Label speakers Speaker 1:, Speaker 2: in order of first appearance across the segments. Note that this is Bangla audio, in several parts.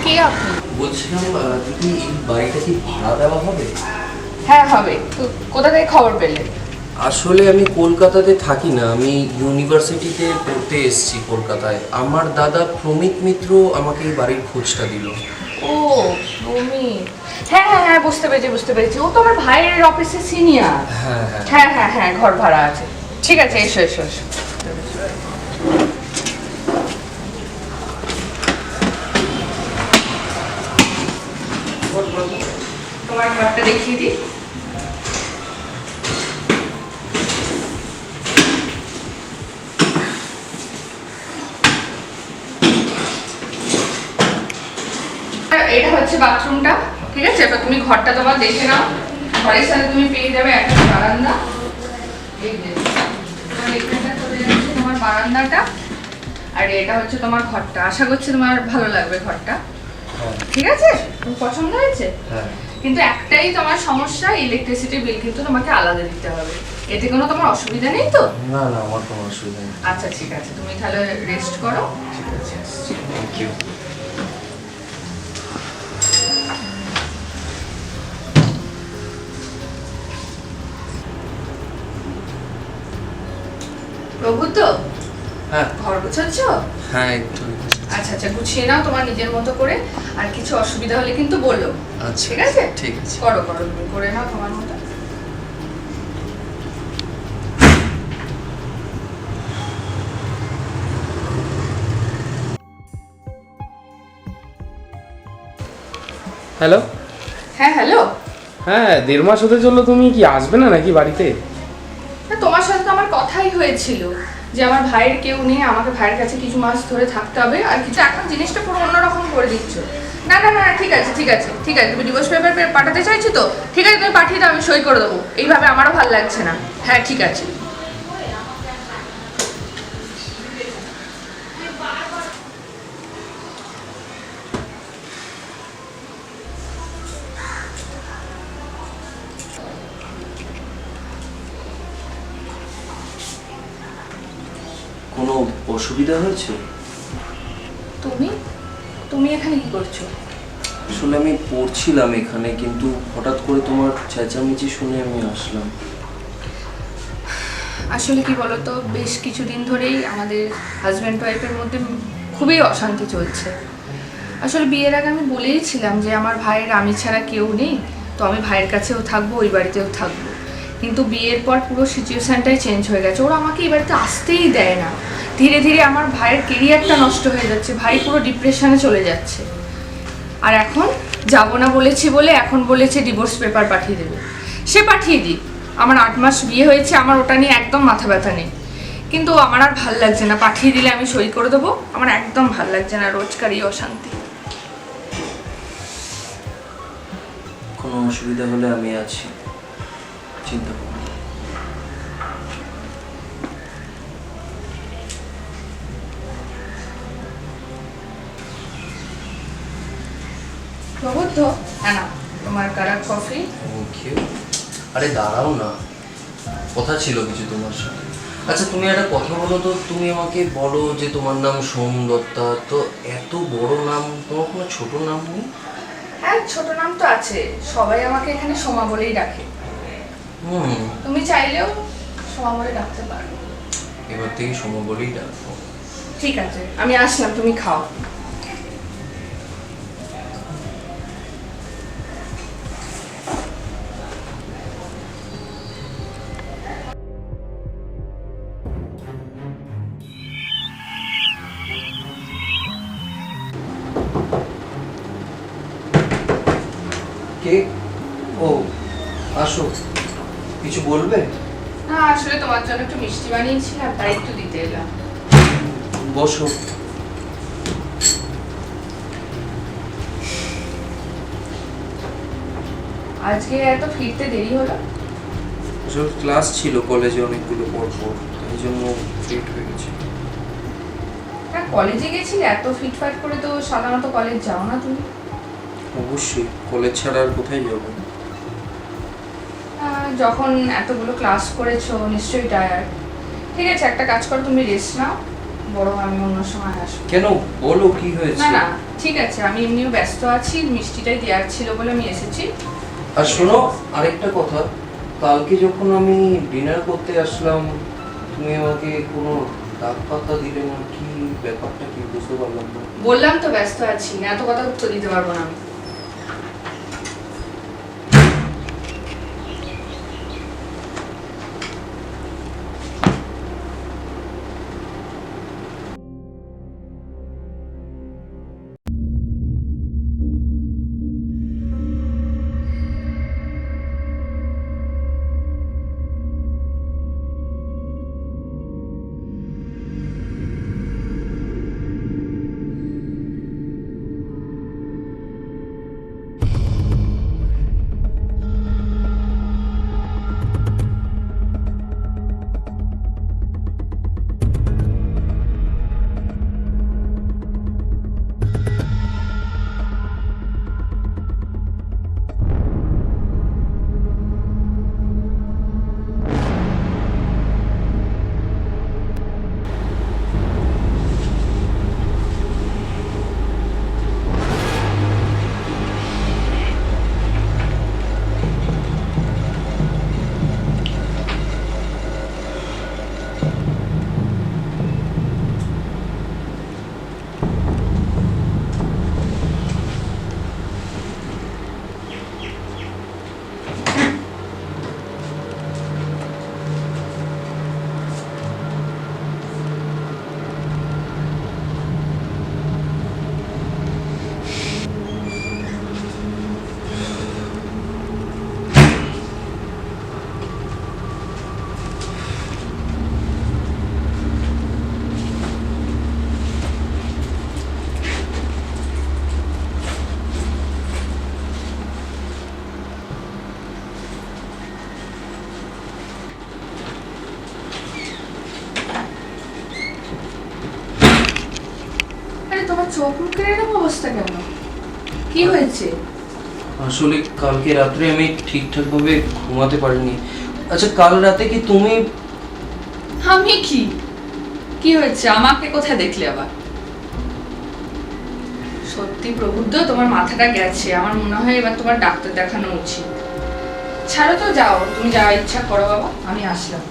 Speaker 1: কে আপনি?
Speaker 2: বলছিলাম দিদি, এই বাড়িটা কি ভাড়া দেওয়া হবে?
Speaker 1: হ্যাঁ হবে। তো কোথা থেকে খবর পেলে?
Speaker 2: আসলে আমি কলকাতাতে থাকি না, আমি ইউনিভার্সিটিতে পড়তে এসেছি কলকাতায়। আমার দাদা প্রমিত মিত্র আমাকে এই বাড়ির খোঁজটা দিল।
Speaker 1: ও প্রমিত, হ্যাঁ হ্যাঁ হ্যাঁ, বুঝতে পেরেছি। ও তো আমার ভাইয়ের অফিসে সিনিয়র।
Speaker 2: হ্যাঁ হ্যাঁ
Speaker 1: হ্যাঁ হ্যাঁ হ্যাঁ, ঘর ভাড়া আছে। ঠিক আছে, এসো এসো এসো। তোমার ঘরটা দেখিয়ে দিই। এটা হচ্ছে বাথরুমটা, ঠিক আছে? এবার তুমি ঘরটা তোমার দেখে নাও। ঘরের সাথে তুমি পেয়ে যাবে একটা বারান্দা। এই যে তোমার এখানটা চলে যাচ্ছে তোমার বারান্দাটা, আর এটা হচ্ছে তোমার ঘরটা। আশা করছি তোমার ভালো লাগবে ঘরটা, ঠিক আছে? তোমার পছন্দ হয়েছে?
Speaker 2: হ্যাঁ।
Speaker 1: কিন্তু একটাই তোমার সমস্যা, ইলেকট্রিসিটি বিল কিন্তু তোমাকে আলাদা দিতে হবে। এতে কোনো তোমার অসুবিধা নেই তো?
Speaker 2: না না, আমার কোনো অসুবিধা নেই।
Speaker 1: আচ্ছা ঠিক আছে, তুমি তাহলে রেস্ট করো।
Speaker 2: ঠিক আছে, থ্যাংক ইউ।
Speaker 1: প্রভু তো
Speaker 2: হ্যাঁ
Speaker 1: ঘর গোছাচ্ছ?
Speaker 2: হ্যাঁ, একটু।
Speaker 1: আচ্ছা আচ্ছা, গুছিয়ে নাও তোমার নিজের মতো করে। আর কিছু অসুবিধা হলে কিন্তু বলো।
Speaker 2: আচ্ছা,
Speaker 1: ঠিক আছে?
Speaker 2: ঠিক আছে।
Speaker 1: করো করো, তুমি করে নাও তোমার মতো।
Speaker 3: হ্যালো।
Speaker 1: হ্যাঁ হ্যালো।
Speaker 3: হ্যাঁ, 1.5 মাস হতে চললো, তুমি কি আসবে না নাকি বাড়িতে?
Speaker 1: না, তোমার সাথে তো আমার কথাই হয়েছিল যে আমার ভাইয়ের কেউ নেই, আমাকে ভাইয়ের কাছে কিছু মাস ধরে থাকতে হবে। আর কিছু এখন জিনিসটা পুরো অন্যরকম করে দিচ্ছ। না না না, ঠিক আছে ঠিক আছে ঠিক আছে, তুমি ডিভোর্স পেপার পাঠাতে চাইছো তো? ঠিক আছে, তুমি পাঠিয়ে দাও, আমি সই করে দেবো। এইভাবে আমারও ভালো লাগছে না। হ্যাঁ ঠিক আছে।
Speaker 2: কোনো অসুবিধা হয়েছে?
Speaker 1: তুমি তুমি এখানে কি করছো?
Speaker 2: আসলে আমি পড়ছিলাম এখানে, কিন্তু হঠাৎ করে তোমার চেঁচামেচি শুনে আমি আসলাম।
Speaker 1: আসলে কি বলতো, বেশ কিছুদিন ধরেই আমাদের হাজব্যান্ড ওয়াইফের মধ্যে খুবই অশান্তি চলছে। আসলে বিয়ের আগে আমি বলেইছিলাম যে আমার ভাইয়ের আমি ছাড়া কেউ নেই, তো আমি ভাইয়ের কাছেও থাকবো, ওই বাড়িতেও থাকবো। কিন্তু বিয়ের পর পুরো সিচুয়েশানটাই চেঞ্জ হয়ে গেছে। ওরা আমাকে এই বাড়িতে আসতেই দেয় না। ধীরে ধীরে আমার ভাইয়ের কেরিয়ারটা নষ্ট হয়ে যাচ্ছে, ভাই পুরো ডিপ্রেশনে চলে যাচ্ছে। আর এখন যাব না বলেছি বলে এখন বলেছে ডিভোর্স পেপার পাঠিয়ে দেবে। সে পাঠিয়ে দিই, আমার 8 মাস বিয়ে হয়েছে, আমার ওটা নিয়ে একদম মাথা ব্যথা নেই। কিন্তু আমার আর ভাল লাগছে না, পাঠিয়ে দিলে আমি সই করে দেবো। আমার একদম ভাল লাগছে না রোজকারই অশান্তি।
Speaker 2: কোনো অসুবিধা হলে আমি আছি, চিন্তা করো না।
Speaker 1: প্রবুদ্ধ, হ্যাঁ না, তোমার কারাক কফি।
Speaker 2: Thank you. আরে দাঁড়াও না, কথা ছিল কিছু তোমার সাথে। আচ্ছা তুমি একটা কথা বলো তো, তুমি আমাকে বলো যে তোমার নাম সোম দত্তা, তো এত বড় নাম, তোমার কোনো ছোট নাম নেই?
Speaker 1: হ্যাঁ, ছোট নাম তো আছে, সবাই আমাকে এখানে সোমা বলেই ডাকে।
Speaker 2: হুম,
Speaker 1: তুমি চাইলেও সোমা বলে ডাকতে পারো।
Speaker 2: এবার থেকে সোম বলেই ডাকবো।
Speaker 1: ঠিক আছে, আমি আসলাম, তুমি খাও।
Speaker 2: কে? ও, আসো। কিছু বলবে?
Speaker 1: না, আসলে তোমার জন্য একটু মিষ্টি বানিয়েছিলাম, তাই একটু দিতে এলাম।
Speaker 2: বসো।
Speaker 1: আজকে এত ফিরতে দেরি হলো?
Speaker 2: আসলে ক্লাস ছিল কলেজে অনেকগুলো পর পর, তাই জন্য লেট হয়ে গেছে।
Speaker 1: হ্যাঁ, কলেজে গেছিলে? এত ফিটফাট করে তো সাধারণত কলেজ যাও না তুমি।
Speaker 2: অবশ্যই, কলেজ ছাড়া আর কোথায় যাবো?
Speaker 1: যখন এতগুলো ক্লাস করেছো নিশ্চয়ই টায়ার্ড। ঠিক আছে, একটা কাজ করো, তুমি রেস্ট নাও, বরং আমি অন্য সময় আসবো।
Speaker 2: কেন, বলো কি হয়েছে?
Speaker 1: না না, ঠিক ঠিক আছে, আমি এমনিও ব্যস্ত আছি, মিষ্টিটাই দেওয়ার ছিল বলে আমি এসেছি।
Speaker 2: আর শোনো আরেকটা কথা, কালকে যখন আমি ডিনার করতে আসলাম তুমি আমাকে কোনো ডাক পাতা দিলে না, কি ব্যাপারটা কি বুঝতে পারলাম না।
Speaker 1: বললাম তো ব্যস্ত আছি, এত কথা উত্তর দিতে পারবো না আমি। আরে তোমার চোখ মুখের এরকম অবস্থা কেন? কি হয়েছে?
Speaker 2: আসলে কালকে রাত্রে আমি ঠিকঠাক ভাবে ঘুমাতে পারিনি। আচ্ছা কাল রাতে কি তুমি?
Speaker 1: আমি কি? কি হয়েছে? আমাকে কোথায় দেখলে আবার? সত্যি প্রবুদ্ধ, তোমার মাথাটা গেছে। আমার মনে হয় এবার তোমার ডাক্তার দেখানো উচিত। ছাড়ো তো, যাও, তুমি যা ইচ্ছা করো বাবা, আমি আসলাম।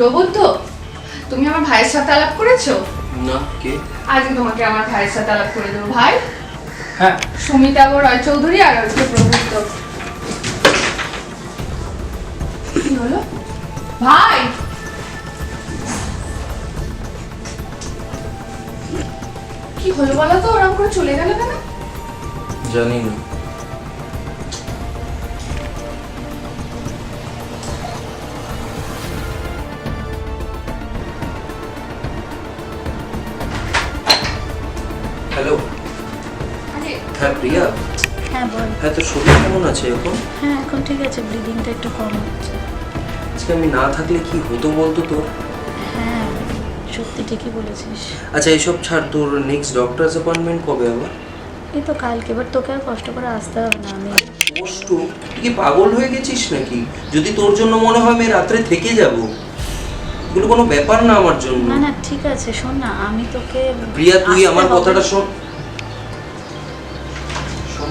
Speaker 1: প্রবুদ্ধ, তুমি আমার ভাইয়ের সাথে আলাপ করেছো?
Speaker 2: না, কে?
Speaker 1: আজকে তোমাকে আমার ভাইয়ের সাথে আলাপ করে দেবো। ভাই,
Speaker 3: হ্যাঁ
Speaker 1: সুমিতা রয় চৌধুরী আর হচ্ছে প্রবুদ্ধ। কি হলো ভাই? কি হলো বলো তো, ওরকম করে চলে গেল কেন?
Speaker 2: জানি না। হ্যালো।
Speaker 1: আরে
Speaker 2: হ্যাঁ প্রিয়া।
Speaker 4: হ্যাঁ বল।
Speaker 2: হ্যাঁ, তো শরীর কেমন আছে এখন?
Speaker 4: হ্যাঁ এখন ঠিক আছে, ব্লিডিংটা একটু কম হচ্ছে।
Speaker 2: আজকে আমি না থাকলে কি হতো বলতো তোর?
Speaker 4: হ্যাঁ সত্যি ঠিকই বলেছিস।
Speaker 2: আচ্ছা এসব ছাড়, তোর নেক্সট ডক্টরস অ্যাপয়েন্টমেন্ট কবে আবার?
Speaker 4: এই তো কালকে, এবার তোকে আর কষ্ট করে আসতে হবে না। আমি
Speaker 2: কষ্ট? তুই কি পাগল হয়ে গেছিস নাকি? যদি তোর জন্য মনে হয় আমি রাত্রে থেকে যাব, এগুলো কোনো ব্যাপার না আমার জন্য।
Speaker 4: না না ঠিক আছে, শোন না, আমি তোকে
Speaker 2: প্রিয়া তুই
Speaker 4: আসতে
Speaker 2: আমার
Speaker 4: হবে।
Speaker 2: কথাটা শোন। শোন,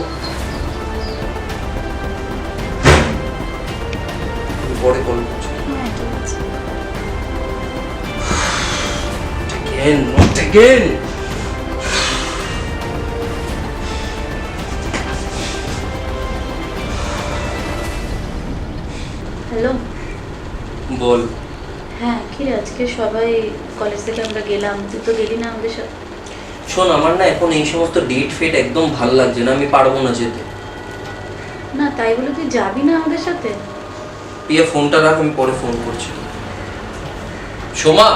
Speaker 2: আমি পরে কল করছি।
Speaker 4: হ্যাঁ ঠিক আছে।
Speaker 2: Again, not again.
Speaker 4: হ্যালো।
Speaker 2: বল।
Speaker 4: হ্যাঁ কি রে, আজকে সবাই কলেজ থেকে আমরা গেলাম, তুই তো গেলি না আমাদের সাথে।
Speaker 2: শোন, আমার না এখন এই সমস্ত ডেট ফেট একদম ভাল লাগছে না, আমি পারবো না যেতে।
Speaker 4: না তাই বলে তুই যাবি না আমাদের সাথে?
Speaker 2: প্রিয়া ফোনটা রাখ, আমি পরে ফোন করছি। সোমা,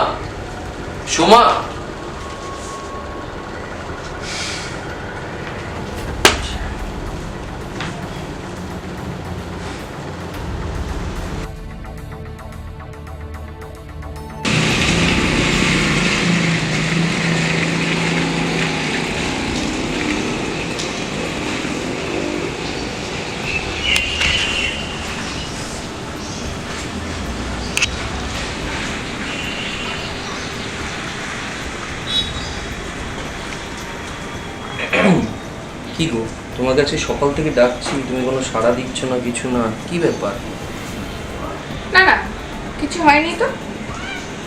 Speaker 2: সোমা। কি গো, তোমার কাছে সকাল থেকে ডাকছি, তুমি কোনো সাড়া দিচ্ছ না, কিছু না, কি ব্যাপার?
Speaker 1: না না, কিছু হয়নি তো,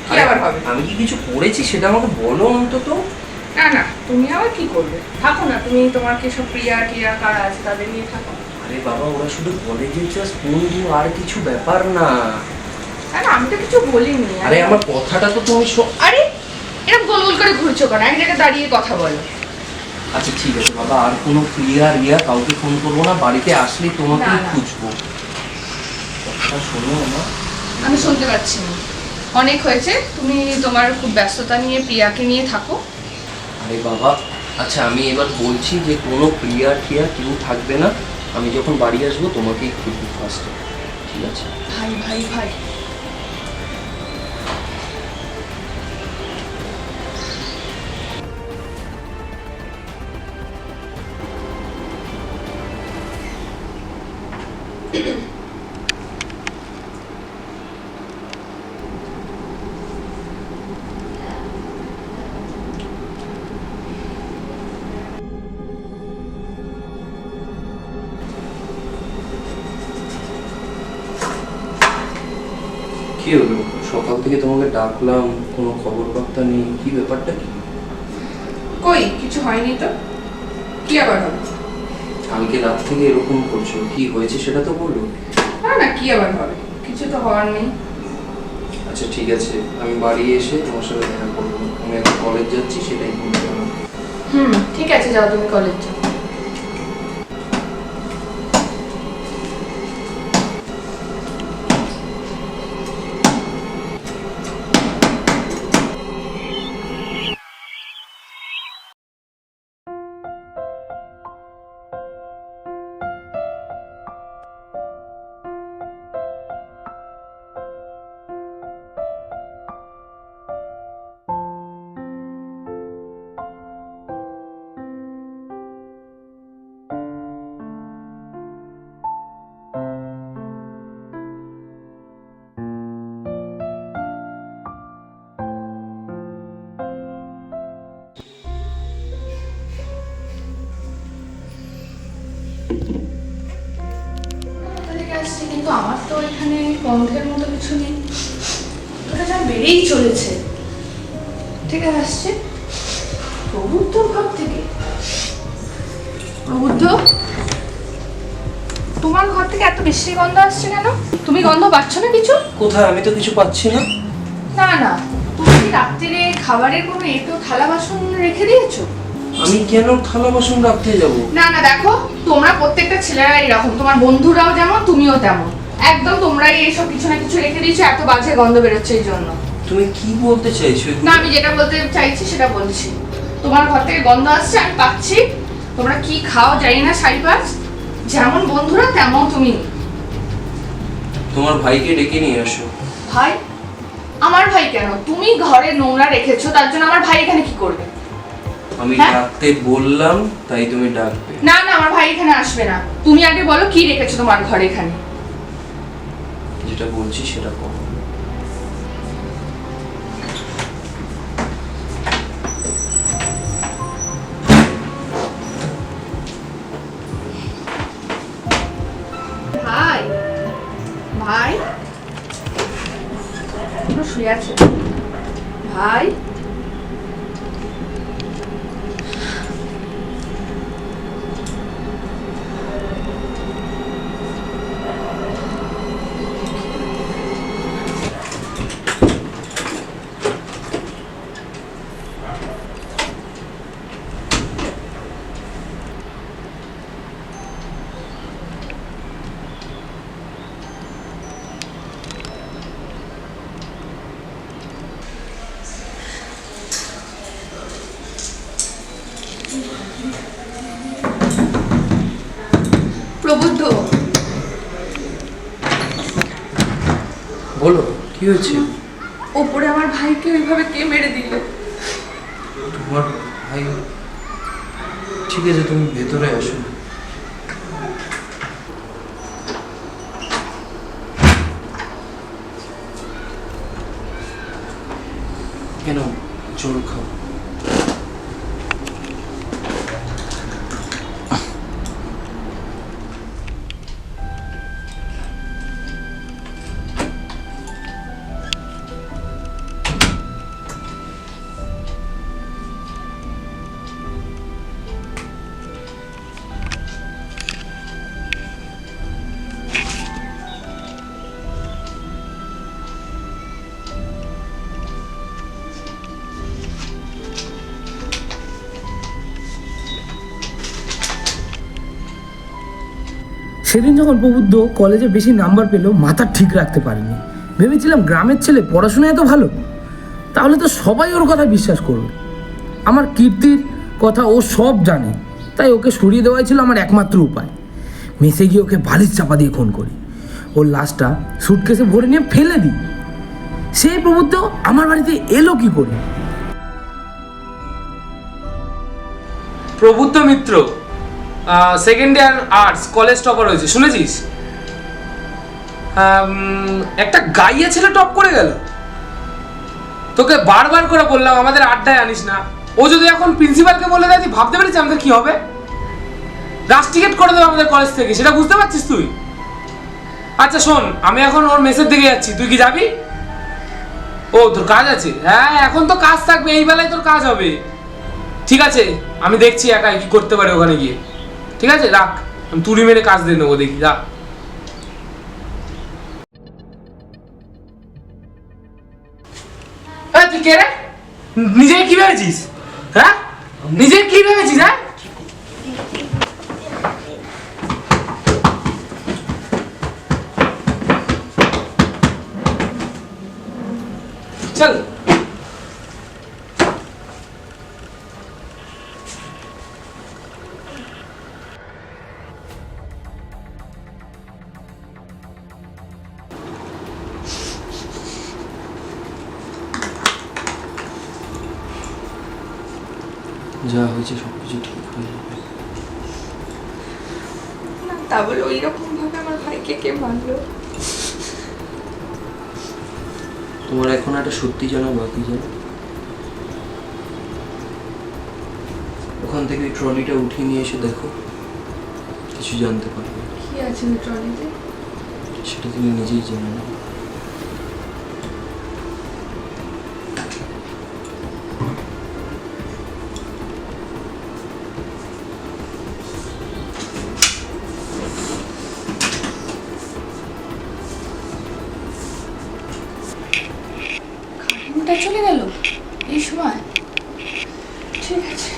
Speaker 1: কি আবার হবে?
Speaker 2: আমি কি কিছু করেছি সেটা আমাকে বলো অন্তত।
Speaker 1: না না, তুমি আবার কি করবে? থাকো না, তুমি তোমার কি সব প্রিয়া টিয়া কারা আছে তাদের নিয়ে থাকো।
Speaker 2: আরে বাবা, ওরা শুধু কলেজের জাস্ট বন্ধু, আর কিছু ব্যাপার না।
Speaker 1: না না, আমি তো কিছু বলিনি।
Speaker 2: আরে আমার কথাটা তো তুমি
Speaker 1: আরে এরকম গোল গোল করে ঘুরছো কেন? এক জায়গায় দাঁড়িয়ে কথা বলো।
Speaker 2: আচ্ছা ঠিক আছে বাবা, আর কোনো প্রিয়া রিয়া কাউকে ফোন করবো না, বাড়িতে আসলেই তোমাকেই
Speaker 1: না, না।
Speaker 2: খুঁজবো। কথাটা শোনো আমার।
Speaker 1: আমি শুনতে পাচ্ছি না, অনেক হয়েছে। তুমি তোমার খুব ব্যস্ততা নিয়ে প্রিয়াকে নিয়ে থাকো।
Speaker 2: আরে বাবা, আচ্ছা আমি এবার বলছি যে কোনো প্রিয়া টিয়া কেউ থাকবে না, আমি যখন বাড়ি আসবো তোমাকেই খুঁজবো ফার্স্টে, ঠিক আছে?
Speaker 1: ভাই ভাই ভাই,
Speaker 2: কি হলো, সকাল থেকে তোমাকে ডাকলাম, কোনো খবর বার্তা নেই, কি ব্যাপারটা কি?
Speaker 1: কই কিছু হয়নি তো, কি আবার হবে?
Speaker 2: কালকে রাত থেকে এরকম করছো, কি হয়েছে সেটা তো বলো।
Speaker 1: না না, কি আবার হবে? কিছু তো হওয়ার নেই।
Speaker 2: আচ্ছা ঠিক আছে, আমি বাড়ি এসে তোমার সাথে দেখা করবো, আমি এখন কলেজ যাচ্ছি, সেটাই বলতে হবে।
Speaker 1: ঠিক আছে, যাও তুমি কলেজ যাও। কোথা থেকে আসছে, কিন্তু আমার তো এখানে গন্ধের মতো কিছু নেই। ওটা যা বেড়েই চলেছে। ঠিক আছে, আসছে প্রবুদ্ধ ঘর থেকে। প্রবুদ্ধ, তোমার ঘর থেকে এত বেশি গন্ধ আসছে কেন? তুমি গন্ধ পাচ্ছ না কিছু?
Speaker 2: কোথায়, আমি তো কিছু পাচ্ছি না।
Speaker 1: না না, তুমি কি রাত্রিরে খাবারের কোনো এঁটো থালা বাসন রেখে দিয়েছো?
Speaker 2: আমি কেন থালা বাসন রাখতে যাব?
Speaker 1: না না, দেখো তোমরা প্রত্যেকটা ছেলেরা এরকম, তোমার বন্ধুরাও যেমন তুমিও তেমন। একদম তোমরাই এইসব কিছু না কিছু রেখে দিয়েছো, এত বাজে গন্ধ বেরোচ্ছে এই জন্য।
Speaker 2: তুমি কি বলতে চাইছো?
Speaker 1: না, আমি যেটা বলতে চাইছি সেটা বলছি। তোমার ঘর থেকে গন্ধ আসছে, আমি পাচ্ছি। তোমরা কি খাও জানি না, সাইবাজ যেমন বন্ধুরা তেমন তুমি।
Speaker 2: তোমার ভাইকে ডেকে নিয়ে আসো।
Speaker 1: ভাই? আমার ভাই কেন? তুমি ঘরে নোংরা রেখেছো, তার জন্য আমার ভাই এখানে কি করবে?
Speaker 2: আমি
Speaker 1: হ্যাঁ?
Speaker 2: ডাকতে বললাম, তাই তুমি ডাকবে?
Speaker 1: না না, আমার ভাই এখানে আসবে না। তুমি আগে বলো কি রেখেছো তোমার ঘরে এখানে।
Speaker 2: যেটা বলছি সেটা করো।
Speaker 1: ভাই ভাই, পুরো শুয়ে আছে ভাই। প্রবুদ্ধ,
Speaker 2: বলো কি হয়েছে?
Speaker 1: ওপরে আমার ভাইকে ওইভাবে কে মেরে দিল?
Speaker 2: তোমার ভাই? ঠিক আছে, তুমি ভেতরে আসো। কেন, জল খাও।
Speaker 5: সেদিন যখন প্রবুদ্ধ কলেজে বেশি নাম্বার পেলো মাথা ঠিক রাখতে পারেনি। ভেবেছিলাম গ্রামের ছেলে পড়াশোনায় এত ভালো, তাহলে তো সবাই ওর কথা বিশ্বাস করবে। আমার কীর্তির কথা ও সব জানে, তাই ওকে সরিয়ে দেওয়াই ছিল আমার একমাত্র উপায়। মেসে গিয়ে ওকে বালিশ চাপা দিয়ে খুন করি, ওর লাশটা সুটকেসে ভরে নিয়ে ফেলে দিই। সেই প্রবুদ্ধ আমার বাড়িতে এলো কি করে?
Speaker 3: Prabuddha Mitra second year arts college topper হয়েছে, শুনেছিস? একটা গাইয়া ছেলে টপ করে গেল। তোকে বারবার করে বললাম আমাদের আড্ডায় আনিস না। ও যদি এখন প্রিন্সিপালকে বলে দেয়, তুই ভাবতে পারিস আমাদের কি হবে? রাস্টিকেট করে দেবে আমাদের কলেজ থেকে, সেটা বুঝতে পারছিস তুই? আচ্ছা শোন, আমি এখন ওর মেসের দিকে যাচ্ছি, তুই কি যাবি? ও তোর কাজ আছে? হ্যাঁ এখন তো কাজ থাকবে, এই বেলায় তোর কাজ হবে। ঠিক আছে, আমি দেখছি একাই কি করতে পারি ওখানে গিয়ে। ঠিক আছে রাখ, আমি তুড়ি মেরে কাজ দিয়ে নেবো, দেখি রাখ। তুই কে রে? নিজে কি ভেবেছিস? হ্যাঁ নিজে কি ভেবেছিস? হ্যাঁ চল।
Speaker 2: যা হয়েছে সব কিছু ঠিক হয়ে যাবে।
Speaker 1: না, তা বলে ওই রকম ভাবে আমার ভাইকে কে মারলো?
Speaker 2: তোমার এখন একটা সত্যি জানা বাকি, জানো? ওখান থেকে ওই ট্রলিটা উঠিয়ে নিয়ে এসে দেখো, কিছু জানতে পারবে।
Speaker 1: কি আছে ওই ট্রলিতে?
Speaker 2: সেটা তুমি নিজেই জেনে নাও।
Speaker 1: কারেন্টটা চলে গেল এই সময়? ঠিক আছে।